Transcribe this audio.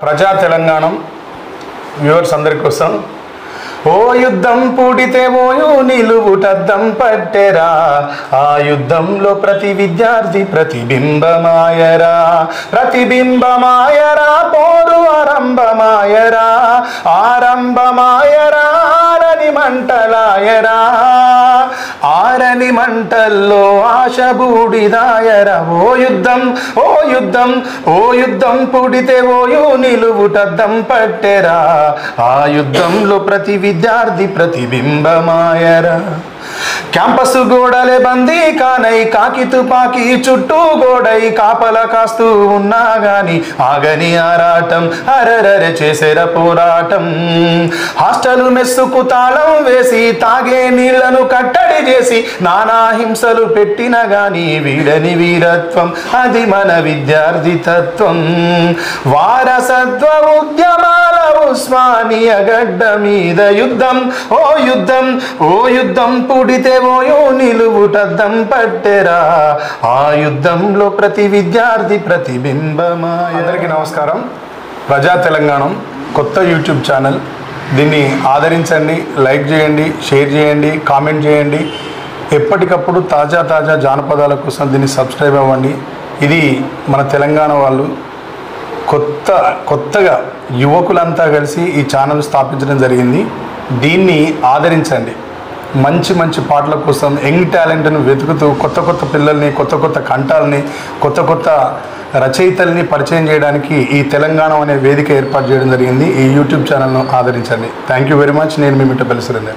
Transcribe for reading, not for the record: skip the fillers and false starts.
ప్రజా తెలంగాణం వ్యూవర్స్ అందరి కోసం ఓ యుద్ధం పూడితే ఓయో నిలువుటద్దం పట్టెరా ఆ యుద్ధంలో ప్రతి విద్యార్థి ప్రతిబింబమాయరా పోరు ఆరంభమాయరా ఆరంభమాయరారని మంటలాయరా ఆరని మంటల్లో ఆశ బూడిదాయరా ఓ యుద్ధం పుడితే ఓయో నిలువుటద్దం పట్టెరా ఆ యుద్ధంలో ప్రతి విద్యార్థి ప్రతిబింబమాయరా క్యాంపస్ గోడలే బందీ కానై కాకి తుపాకి చుట్టూ గోడై కాపల కాస్తూ ఉన్నా గాని ఆగని ఆరాటం అరరరె చేసేర పోరాటం హాస్టల్ మెస్సుకు తాళం వేసి తాగే నీళ్లను కట్టడి చేసి నానా హింసలు పెట్టిన గాని వీడని వీరత్వం అది మన విద్యార్థి తత్వం వారసత్వ ఉద్యమాల ఉస్మానియా గడ్డ మీద యుద్ధం ఓ యుద్ధం పుడితే ఓయో నిలువుటద్దం పట్టెరా ఆ యుద్ధంలో ప్రతి విద్యార్థి ప్రతిబింబమాయ. అందరికీ నమస్కారం. ప్రజా తెలంగాణం కొత్త యూట్యూబ్ ఛానల్. దీన్ని ఆదరించండి, లైక్ చేయండి, షేర్ చేయండి, కామెంట్ చేయండి. ఎప్పటికప్పుడు తాజా జానపదాల కోసం దీన్ని సబ్స్క్రైబ్ అవ్వండి. ఇది మన తెలంగాణ వాళ్ళు కొత్తగా యువకులంతా కలిసి ఈ ఛానల్ స్థాపించడం జరిగింది. దీన్ని ఆదరించండి. మంచి పాటల కోసం యంగ్ టాలెంట్ను వెతుకుతూ కొత్త పిల్లల్ని, కొత్త కంఠాలని, కొత్త రచయితల్ని పరిచయం చేయడానికి ఈ తెలంగాణ అనే వేదిక ఏర్పాటు చేయడం జరిగింది. ఈ యూట్యూబ్ ఛానల్ను ఆదరించండి. Thank you very much. నేను మీ మిట్ట పెలుసురండి.